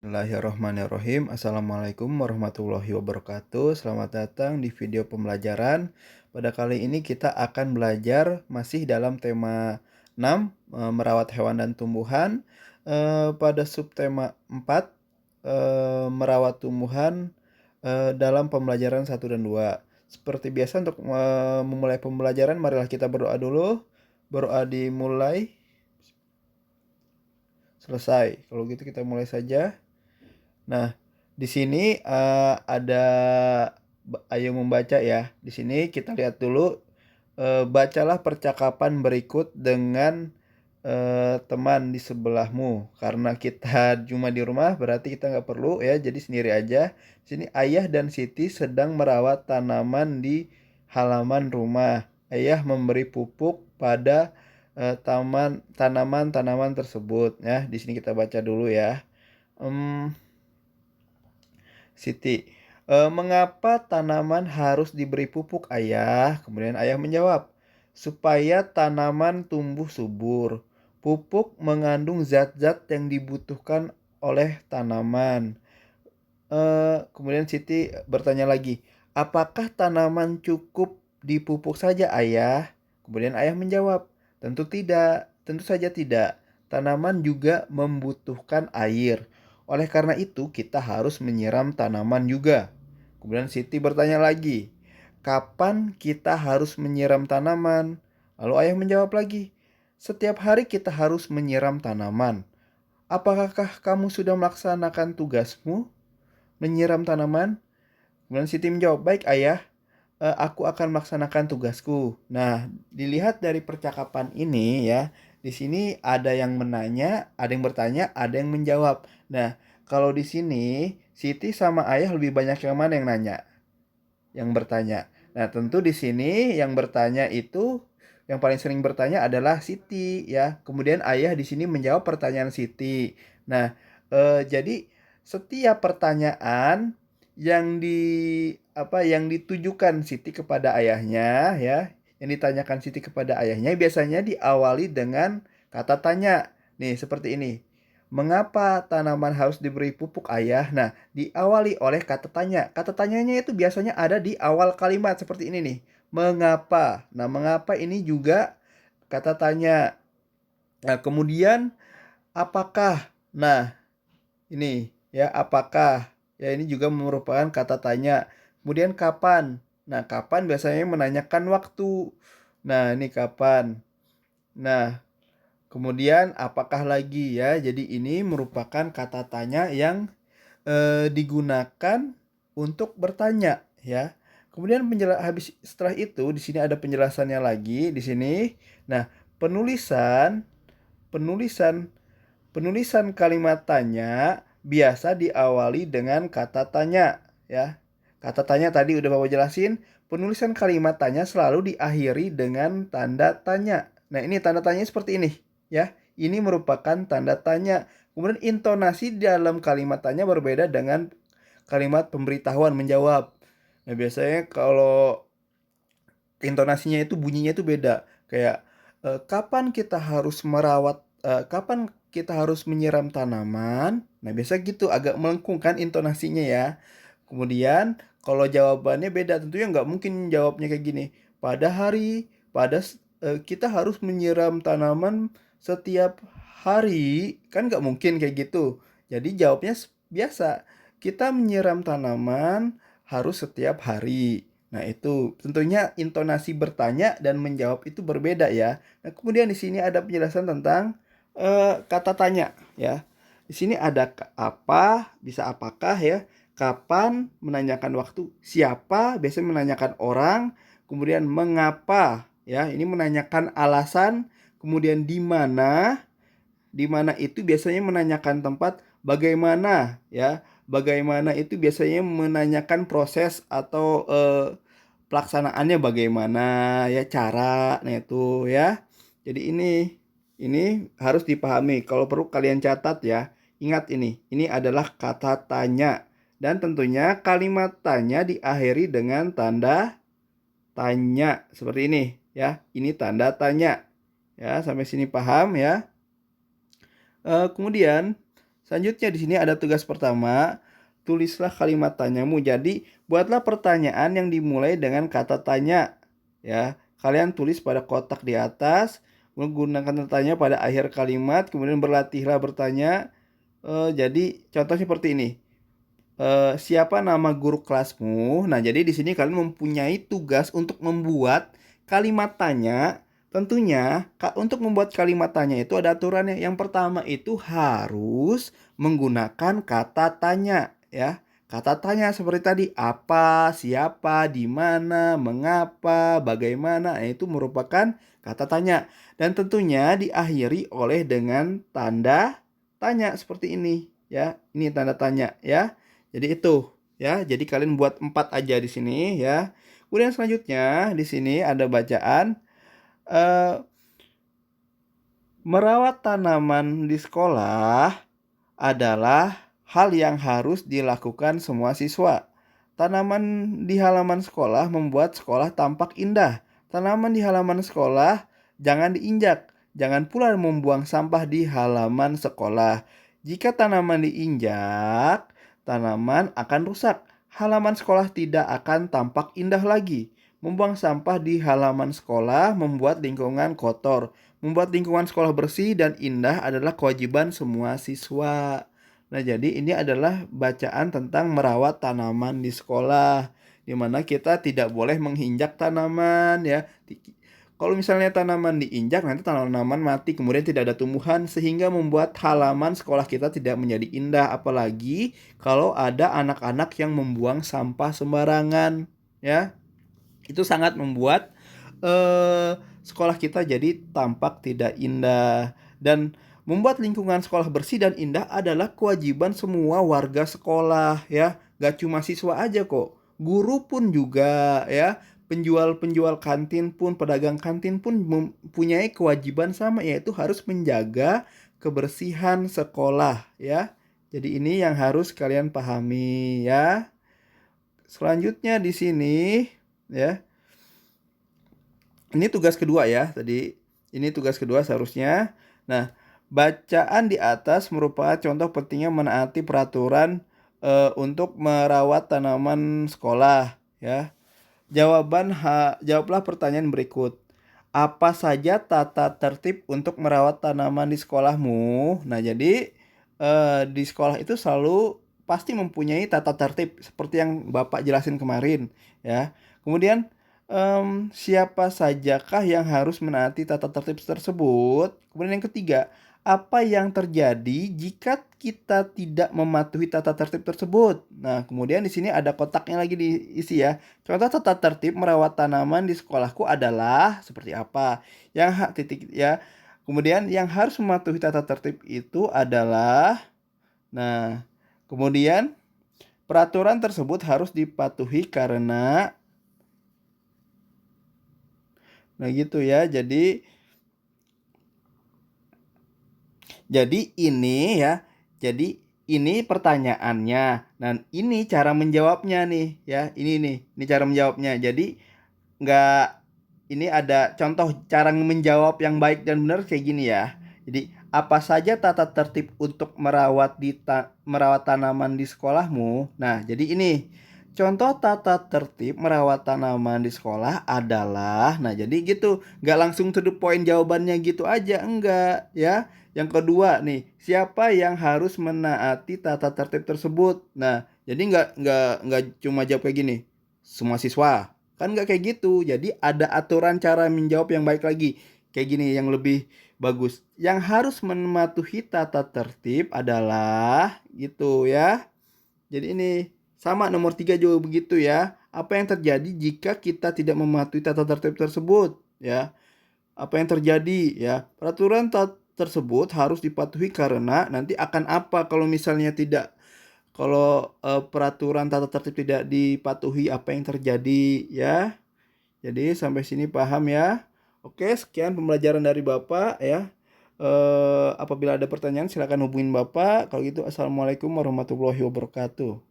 Bismillahirrahmanirrahim. Assalamualaikum warahmatullahi wabarakatuh. Selamat datang di video pembelajaran. Pada kali ini kita akan belajar masih dalam tema 6, merawat hewan dan tumbuhan. Pada subtema 4, merawat tumbuhan dalam pembelajaran 1 dan 2. Seperti biasa untuk memulai pembelajaran, marilah kita berdoa dulu. Berdoa dimulai. Selesai. Kalau gitu kita mulai saja. Nah, di sini ada ayo membaca ya. Di sini kita lihat dulu, bacalah percakapan berikut dengan teman di sebelahmu. Karena kita cuma di rumah, berarti kita nggak perlu ya, jadi sendiri aja. Di sini Ayah dan Siti sedang merawat tanaman di halaman rumah. Ayah memberi pupuk pada tanaman-tanaman tersebut ya. Di sini kita baca dulu ya. Siti, mengapa tanaman harus diberi pupuk, Ayah? Kemudian Ayah menjawab, supaya tanaman tumbuh subur. Pupuk mengandung zat-zat yang dibutuhkan oleh tanaman. Kemudian Siti bertanya lagi, apakah tanaman cukup dipupuk saja, Ayah? Kemudian Ayah menjawab, tentu tidak, tentu saja tidak. Tanaman juga membutuhkan air. Oleh karena itu, kita harus menyiram tanaman juga. Kemudian Siti bertanya lagi, kapan kita harus menyiram tanaman? Lalu Ayah menjawab lagi, setiap hari kita harus menyiram tanaman. Apakah kamu sudah melaksanakan tugasmu menyiram tanaman? Kemudian Siti menjawab, baik Ayah, aku akan melaksanakan tugasku. Nah, dilihat dari percakapan ini ya, di sini ada yang menanya, ada yang bertanya, ada yang menjawab. Nah, kalau di sini Siti sama Ayah lebih banyak yang mana yang nanya? Yang bertanya. Nah, tentu di sini yang bertanya itu yang paling sering bertanya adalah Siti ya. Kemudian Ayah di sini menjawab pertanyaan Siti. Nah, jadi setiap pertanyaan yang ditujukan Siti kepada ayahnya ya, yang ditanyakan Siti kepada ayahnya biasanya diawali dengan kata tanya. Nih, seperti ini. Mengapa tanaman harus diberi pupuk, Ayah? Nah, diawali oleh kata tanya. Kata tanyanya itu biasanya ada di awal kalimat seperti ini nih. Mengapa? Nah, mengapa ini juga kata tanya. Nah, kemudian apakah? Nah, ini ya, apakah? Ya, ini juga merupakan kata tanya. Kemudian kapan? Nah, kapan biasanya menanyakan waktu. Nah, ini kapan? Nah, kemudian apakah lagi ya? Jadi ini merupakan kata tanya yang digunakan untuk bertanya ya. Kemudian habis setelah itu di sini ada penjelasannya lagi di sini. Nah, penulisan penulisan penulisan kalimat tanya biasa diawali dengan kata tanya ya. Kata tanya tadi udah Bapak jelasin, penulisan kalimat tanya selalu diakhiri dengan tanda tanya. Nah, ini tanda tanya seperti ini ya. Ini merupakan tanda tanya. Kemudian intonasi dalam kalimat tanya berbeda dengan kalimat pemberitahuan menjawab. Nah, biasanya kalau intonasinya itu bunyinya itu beda. Kayak kapan kita harus kapan kita harus menyiram tanaman. Nah, biasa gitu agak melengkung kan intonasinya ya. Kemudian kalau jawabannya beda, tentunya nggak mungkin jawabnya kayak gini. Pada hari, kita harus menyiram tanaman setiap hari, kan nggak mungkin kayak gitu. Jadi jawabnya biasa, kita menyiram tanaman harus setiap hari. Nah, itu tentunya intonasi bertanya dan menjawab itu berbeda ya. Nah, kemudian di sini ada penjelasan tentang kata tanya ya. Di sini ada apa, bisa apakah ya. Kapan menanyakan waktu, siapa biasanya menanyakan orang, kemudian mengapa ya, ini menanyakan alasan, kemudian di mana itu biasanya menanyakan tempat, bagaimana ya, bagaimana itu biasanya menanyakan proses atau pelaksanaannya bagaimana ya, cara, nah itu ya. Jadi ini harus dipahami, kalau perlu kalian catat ya. Ingat ini adalah kata tanya. Dan tentunya kalimat tanya diakhiri dengan tanda tanya. Seperti ini ya. Ini tanda tanya. Ya, sampai sini paham ya. Kemudian Selanjutnya di sini ada tugas pertama, tulislah kalimat tanyamu. Jadi, buatlah pertanyaan yang dimulai dengan kata tanya, ya. Kalian tulis pada kotak di atas, menggunakan kata tanya pada akhir kalimat, kemudian berlatihlah bertanya. Jadi contoh seperti ini. Siapa nama guru kelasmu? Nah, jadi di sini kalian mempunyai tugas untuk membuat kalimat tanya. Tentunya, untuk membuat kalimat tanya itu ada aturannya. Yang pertama itu harus menggunakan kata tanya, ya. Kata tanya seperti tadi, apa, siapa, di mana, mengapa, bagaimana, itu merupakan kata tanya. Dan tentunya diakhiri oleh dengan tanda tanya seperti ini, ya. Ini tanda tanya, ya. Jadi itu, ya. Jadi kalian buat 4 aja di sini, ya. Kemudian selanjutnya di sini ada bacaan, eh, merawat tanaman di sekolah adalah hal yang harus dilakukan semua siswa. Tanaman di halaman sekolah membuat sekolah tampak indah. Tanaman di halaman sekolah jangan diinjak. Jangan pula membuang sampah di halaman sekolah. Jika tanaman diinjak, tanaman akan rusak. Halaman sekolah tidak akan tampak indah lagi. Membuang sampah di halaman sekolah membuat lingkungan kotor. Membuat lingkungan sekolah bersih dan indah adalah kewajiban semua siswa. Nah, jadi ini adalah bacaan tentang merawat tanaman di sekolah, di mana kita tidak boleh menginjak tanaman, ya. Kalau misalnya tanaman diinjak, nanti tanaman mati, kemudian tidak ada tumbuhan, sehingga membuat halaman sekolah kita tidak menjadi indah. Apalagi kalau ada anak-anak yang membuang sampah sembarangan, ya. Itu sangat membuat sekolah kita jadi tampak tidak indah. Dan membuat lingkungan sekolah bersih dan indah adalah kewajiban semua warga sekolah, ya. Gak cuma siswa aja kok, guru pun juga, ya. Penjual-penjual kantin pun, pedagang kantin pun mempunyai kewajiban sama, yaitu harus menjaga kebersihan sekolah, ya. Jadi ini yang harus kalian pahami, ya. Selanjutnya di sini, ya. Ini tugas kedua, ya. Tadi ini tugas kedua seharusnya. Nah, bacaan di atas merupakan contoh pentingnya menaati peraturan untuk merawat tanaman sekolah, ya. Jawablah pertanyaan berikut. Apa saja tata tertib untuk merawat tanaman di sekolahmu? Nah, jadi di sekolah itu selalu pasti mempunyai tata tertib seperti yang Bapak jelasin kemarin, ya. Kemudian siapa sajakah yang harus menaati tata tertib tersebut? Kemudian yang ketiga, apa yang terjadi jika kita tidak mematuhi tata tertib tersebut? Nah, kemudian di sini ada kotaknya lagi diisi, ya. Contoh tata tertib merawat tanaman di sekolahku adalah seperti apa? Titik, ya. Kemudian yang harus mematuhi tata tertib itu adalah, nah, kemudian peraturan tersebut harus dipatuhi karena, nah gitu, ya. Jadi ini, ya. Jadi ini pertanyaannya. Dan ini cara menjawabnya nih, ya. Ini cara menjawabnya. Jadi nggak, ini ada contoh cara menjawab yang baik dan benar kayak gini, ya. Jadi apa saja tata tertib untuk merawat tanaman di sekolahmu? Nah, jadi ini contoh tata tertib merawat tanaman di sekolah adalah, nah jadi gitu, nggak langsung to the point jawabannya gitu aja, enggak, ya. Yang kedua nih, siapa yang harus menaati tata tertib tersebut? Nah, jadi nggak cuma jawab kayak gini, semua siswa. Kan nggak kayak gitu. Jadi ada aturan cara menjawab yang baik lagi. Kayak gini yang lebih bagus. Yang harus mematuhi tata tertib adalah gitu, ya. Jadi ini sama nomor 3 juga begitu, ya. Apa yang terjadi jika kita tidak mematuhi tata tertib tersebut, ya? Apa yang terjadi, ya? Peraturan tersebut harus dipatuhi karena nanti akan apa kalau misalnya tidak, kalau peraturan tata tertib tidak dipatuhi, apa yang terjadi, ya? Jadi sampai sini paham, ya? Oke, sekian pembelajaran dari Bapak, ya. Apabila ada pertanyaan silakan hubungin Bapak. Kalau gitu, assalamualaikum warahmatullahi wabarakatuh.